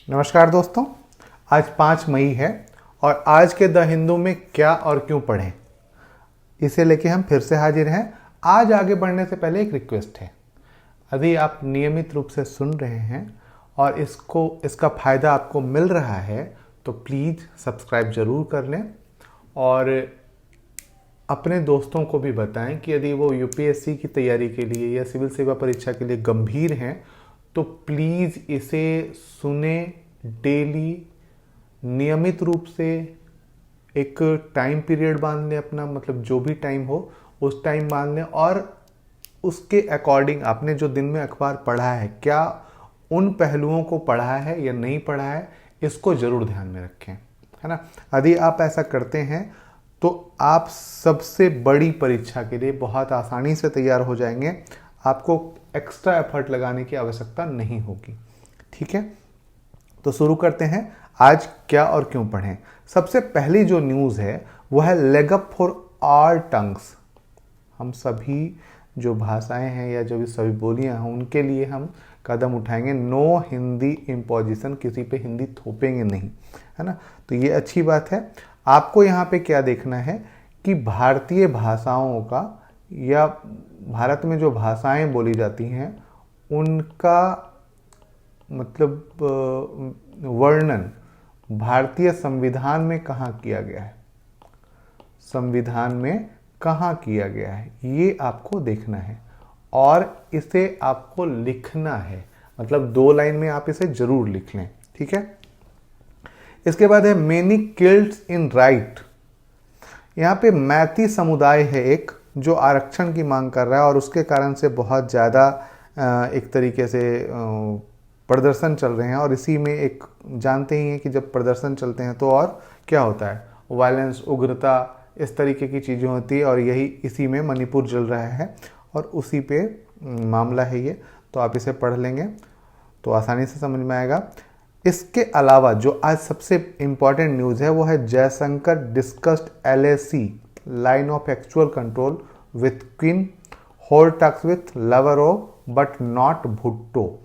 नमस्कार दोस्तों, आज 5 मई है और आज के द हिंदू में क्या और क्यों पढ़ें इसे लेके हम फिर से हाजिर हैं। आज आगे बढ़ने से पहले एक रिक्वेस्ट है, यदि आप नियमित रूप से सुन रहे हैं और इसका फ़ायदा आपको मिल रहा है तो प्लीज़ सब्सक्राइब ज़रूर कर लें और अपने दोस्तों को भी बताएं कि यदि वो यूपीएससी की तैयारी के लिए या सिविल सेवा परीक्षा के लिए गंभीर हैं तो प्लीज़ इसे सुने, डेली नियमित रूप से एक टाइम पीरियड बांध लें अपना, मतलब जो भी टाइम हो उस टाइम बांध लें और उसके अकॉर्डिंग आपने जो दिन में अखबार पढ़ा है क्या उन पहलुओं को पढ़ा है या नहीं पढ़ा है, इसको ज़रूर ध्यान में रखें, है ना। यदि आप ऐसा करते हैं तो आप सबसे बड़ी परीक्षा के लिए बहुत आसानी से तैयार हो जाएंगे, आपको एक्स्ट्रा एफर्ट लगाने की आवश्यकता नहीं होगी। ठीक है, तो शुरू करते हैं आज क्या और क्यों पढ़ें। सबसे पहली जो न्यूज़ है वो है leg up for all tongues. हम सभी जो भाषाएं हैं या जो भी सभी बोलियां हैं उनके लिए हम कदम उठाएंगे। नो हिंदी इम्पोजिशन, किसी पे हिंदी थोपेंगे नहीं, है ना। तो ये अच्छी बात है। आपको यहाँ पे क्या देखना है कि भारतीय भाषाओं का या भारत में जो भाषाएं बोली जाती हैं उनका मतलब वर्णन भारतीय संविधान में कहाँ किया गया है, संविधान में कहाँ किया गया है, ये आपको देखना है और इसे आपको लिखना है, मतलब 2 लाइन में आप इसे जरूर लिख लें। ठीक है, इसके बाद है मेनी किल्ड्स इन राइट। यहाँ पे मैती समुदाय है एक जो आरक्षण की मांग कर रहा है और उसके कारण से बहुत ज़्यादा एक तरीके से प्रदर्शन चल रहे हैं और इसी में एक जानते ही हैं कि जब प्रदर्शन चलते हैं तो और क्या होता है, वायलेंस, उग्रता, इस तरीके की चीज़ें होती है और यही इसी में मणिपुर जल रहा है और उसी पे मामला है ये। तो आप इसे पढ़ लेंगे तो आसानी से समझ में आएगा। इसके अलावा जो आज सबसे इम्पॉर्टेंट न्यूज़ है वो है Jaishankar discussed LAC line of actual control with queen, hold talks with Lavrov but not Bhutto.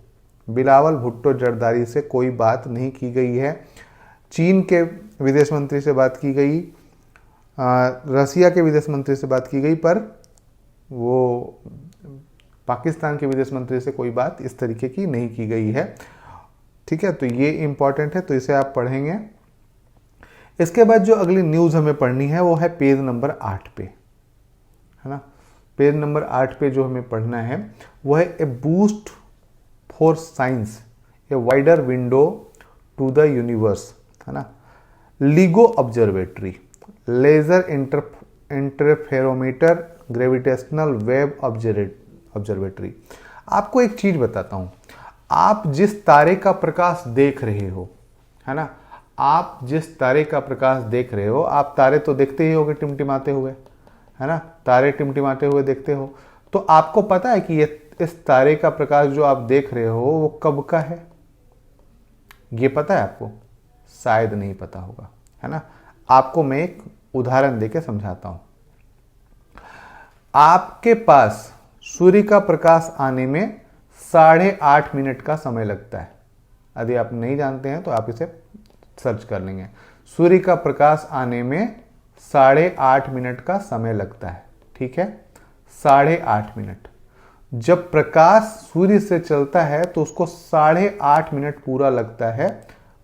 Bilawal Bhutto Zardari से कोई बात नहीं की गई है। चीन के विदेश मंत्री से बात की गई, रसिया के विदेश मंत्री से बात की गई, पर वो पाकिस्तान के विदेश मंत्री से कोई बात इस तरीके की नहीं की गई है। ठीक है, तो ये इंपॉर्टेंट है, तो इसे आप पढ़ेंगे। इसके बाद जो अगली न्यूज़ हमें पढ़नी है वो है पेज नंबर 8 पे, है ना। पेज नंबर 8 पे जो हमें पढ़ना है वो है a boost for science, a wider window to the universe, है ना। LIGO observatory, laser interferometer, gravitational wave observatory. आपको एक चीज बताता हूं, आप जिस तारे का प्रकाश देख रहे हो, है ना, आप जिस तारे का प्रकाश देख रहे हो, आप तारे तो देखते ही होगे टिमटिमाते हुए, है ना, तारे टिमटिमाते हुए देखते हो। तो आपको पता है कि ये इस तारे का प्रकाश जो आप देख रहे हो वो कब का है, ये पता है आपको? शायद नहीं पता होगा, है ना। आपको मैं एक उदाहरण देके समझाता हूं। आपके पास सूर्य का प्रकाश आने में 8.5 मिनट का समय लगता है। यदि आप नहीं जानते हैं तो आप इसे सर्च कर लेंगे। सूर्य का प्रकाश आने में 8.5 मिनट का समय लगता है। ठीक है, 8.5 मिनट। जब प्रकाश सूर्य से चलता है तो उसको 8.5 मिनट पूरा लगता है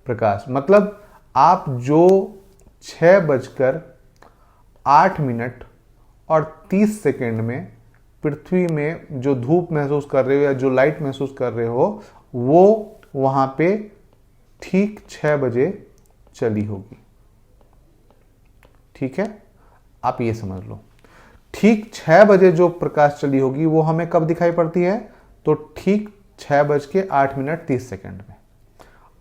प्रकाश। मतलब आप जो 6:08 और 30 सेकेंड में पृथ्वी में जो धूप महसूस कर रहे हो या जो लाइट महसूस कर रहे हो वो वहां पे ठीक 6 बजे चली होगी। ठीक है, आप ये समझ लो, ठीक 6 बजे जो प्रकाश चली होगी वो हमें कब दिखाई पड़ती है, तो ठीक 6:08:30 में।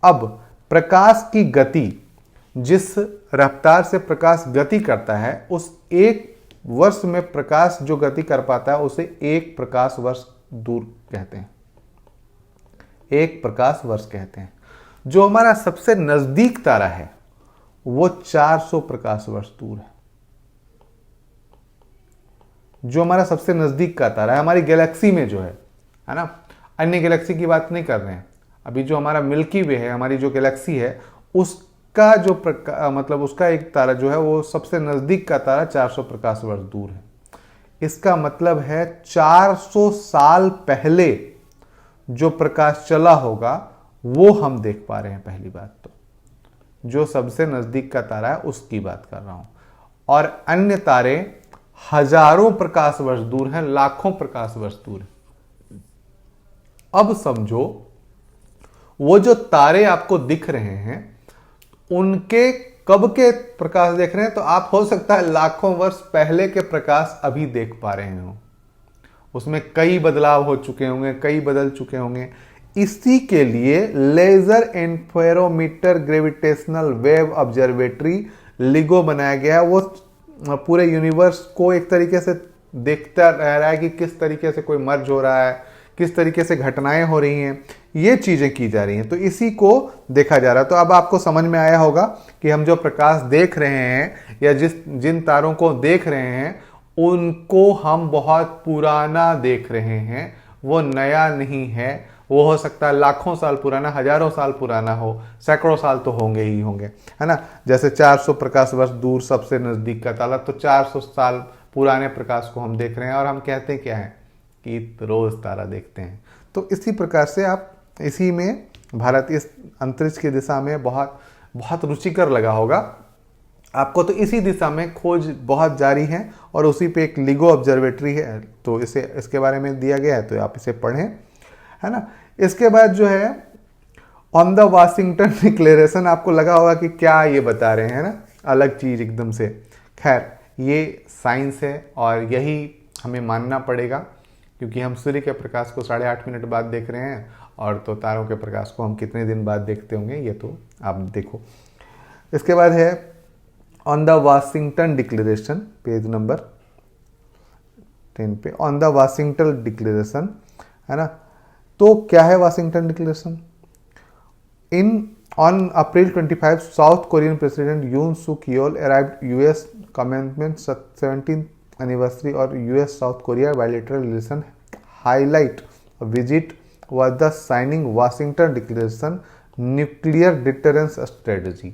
अब प्रकाश की गति, जिस रफ्तार से प्रकाश गति करता है उस एक वर्ष में प्रकाश जो गति कर पाता है उसे 1 प्रकाश वर्ष दूर कहते हैं, 1 प्रकाश वर्ष कहते हैं। जो हमारा सबसे नजदीक तारा है वो 400 प्रकाश वर्ष दूर है। जो हमारा सबसे नजदीक का तारा है हमारी गैलेक्सी में जो है ना, अन्य गैलेक्सी की बात नहीं कर रहे हैं, अभी जो हमारा मिल्की वे है, हमारी जो गैलेक्सी है, उसका जो मतलब उसका एक तारा जो है वो सबसे नज़दीक का तारा 400 प्रकाश वर्ष दूर है। इसका मतलब है 400 साल पहले जो प्रकाश चला होगा वो हम देख पा रहे हैं। पहली बात तो जो सबसे नज़दीक का तारा है उसकी बात कर रहा हूं, और अन्य तारे हजारों प्रकाश वर्ष दूर हैं, लाखों प्रकाश वर्ष दूर हैं। अब समझो वो जो तारे आपको दिख रहे हैं उनके कब के प्रकाश देख रहे हैं, तो आप हो सकता है लाखों वर्ष पहले के प्रकाश अभी देख पा रहे हो। उसमें कई बदलाव हो चुके होंगे, कई बदल चुके होंगे। इसी के लिए laser interferometer gravitational wave observatory LIGO बनाया गया है। वो पूरे यूनिवर्स को एक तरीके से देखता रह रहा है कि किस तरीके से कोई मर्ज हो रहा है, किस तरीके से घटनाएं हो रही हैं, ये चीजें की जा रही हैं, तो इसी को देखा जा रहा है। तो अब आपको समझ में आया होगा कि हम जो प्रकाश देख रहे हैं या जिन तारों को देख रहे हैं उनको हम बहुत पुराना देख रहे हैं, वो नया नहीं है। वो हो सकता है लाखों साल पुराना, हजारों साल पुराना हो, सैकड़ों साल तो होंगे ही होंगे, है ना। जैसे 400 प्रकाश वर्ष दूर सबसे नजदीक का तारा, तो 400 साल पुराने प्रकाश को हम देख रहे हैं, और हम कहते हैं क्या है कि रोज तारा देखते हैं। तो इसी प्रकार से आप इसी में भारत इस अंतरिक्ष की दिशा में बहुत बहुत रुचिकर लगा होगा आपको, तो इसी दिशा में खोज बहुत जारी है, और उसी पे एक लिगो ऑब्जर्वेटरी है, तो इसके बारे में दिया गया है, तो आप इसे पढ़ें, है ना। इसके बाद जो है ऑन द वाशिंगटन डिक्लेरेशन, आपको लगा होगा कि क्या ये बता रहे हैं ना, अलग चीज एकदम से। खैर ये साइंस है और यही हमें मानना पड़ेगा, क्योंकि हम सूर्य के प्रकाश को 8.5 मिनट बाद देख रहे हैं, और तो तारों के प्रकाश को हम कितने दिन बाद देखते होंगे ये तो आप देखो। इसके बाद है on the Washington declaration, page number 10 पे ऑन द वाशिंगटन डिक्लेरेशन, है ना। तो क्या है Washington declaration? On April 25 South Korean president Yoon Suk Yeol arrived US commencement 17th anniversary और US South Korea bilateral relation highlight visit was the signing Washington declaration nuclear deterrence strategy.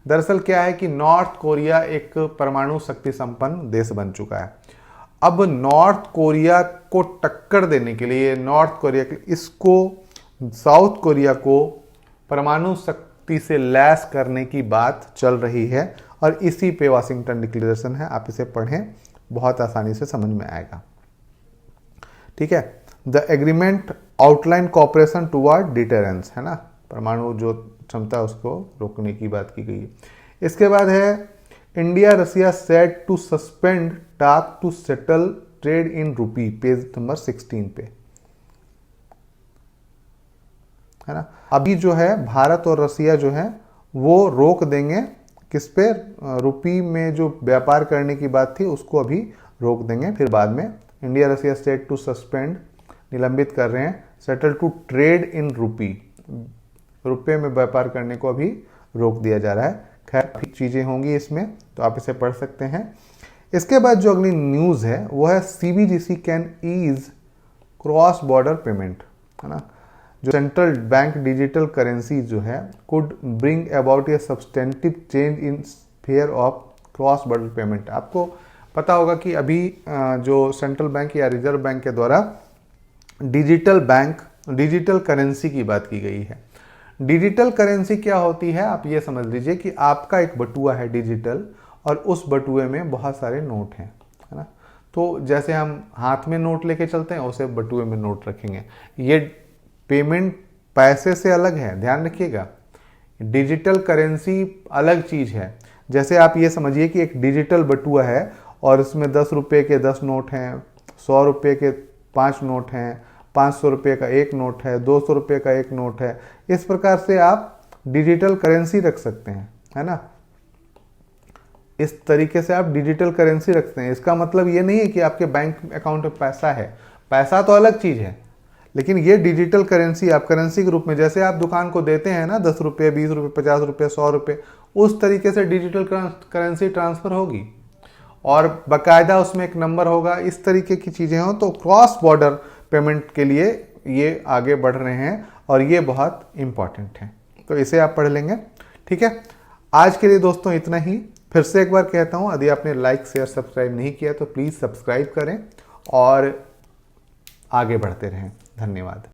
दरअसल क्या है कि नॉर्थ कोरिया एक परमाणु शक्ति संपन्न देश बन चुका है। अब नॉर्थ कोरिया को टक्कर देने के लिए, नॉर्थ कोरिया के इसको साउथ कोरिया को परमाणु शक्ति से लैस करने की बात चल रही है, और इसी पे वाशिंगटन डिक्लेरेशन है। आप इसे पढ़ें, बहुत आसानी से समझ में आएगा, ठीक है। The agreement outline cooperation toward deterrence, है ना, परमाणु जो क्षमता उसको रोकने की बात की गई है। इसके बाद है India Russia set to suspend task to settle trade in rupee, page number 16 पे, है ना। अभी जो है भारत और रसिया जो है वो रोक देंगे, किस पे? रूपी में जो व्यापार करने की बात थी उसको अभी रोक देंगे, फिर बाद में India Russia state to suspend, निलंबित कर रहे हैं, सेटल टू ट्रेड इन रूपी, रुपये में व्यापार करने को अभी रोक दिया जा रहा है। खैर चीजें होंगी इसमें, तो आप इसे पढ़ सकते हैं। इसके बाद जो अगली न्यूज है वो है CBDC can ease cross border payment, है ना। जो सेंट्रल बैंक डिजिटल करेंसी जो है could bring about a substantive change in sphere of cross border payment. आपको पता होगा कि अभी जो सेंट्रल बैंक या रिजर्व बैंक के द्वारा डिजिटल करेंसी की बात की गई है। डिजिटल करेंसी क्या होती है, आप ये समझ लीजिए कि आपका एक बटुआ है डिजिटल, और उस बटुए में बहुत सारे नोट हैं, है ना। तो जैसे हम हाथ में नोट लेके चलते हैं उसे बटुए में नोट रखेंगे। ये पेमेंट पैसे से अलग है, ध्यान रखिएगा। डिजिटल करेंसी अलग चीज है। जैसे आप ये समझिए कि एक डिजिटल बटुआ है और इसमें 10 रुपये के 10 नोट हैं, 100 रुपये के 5 नोट हैं, 500 रुपये का 1 नोट है, 200 रुपये का 1 नोट है। इस प्रकार से आप डिजिटल करेंसी रख सकते हैं, है ना। इस तरीके से आप डिजिटल करेंसी रखते हैं। इसका मतलब ये नहीं है कि आपके बैंक अकाउंट में पैसा है, पैसा तो अलग चीज है, लेकिन ये डिजिटल करेंसी आप करेंसी के रूप में, जैसे आप दुकान को देते हैं ना 10 रुपये, 20 रुपये, 50 रुपये, 100 रुपये, उस तरीके से डिजिटल करेंसी ट्रांसफर होगी, और बाकायदा उसमें एक नंबर होगा। इस तरीके की चीजें हो तो क्रॉस बॉर्डर पेमेंट के लिए ये आगे बढ़ रहे हैं और ये बहुत इंपॉर्टेंट है, तो इसे आप पढ़ लेंगे। ठीक है, आज के लिए दोस्तों इतना ही। फिर से एक बार कहता हूँ, यदि आपने लाइक शेयर सब्सक्राइब नहीं किया तो प्लीज़ सब्सक्राइब करें और आगे बढ़ते रहें। धन्यवाद।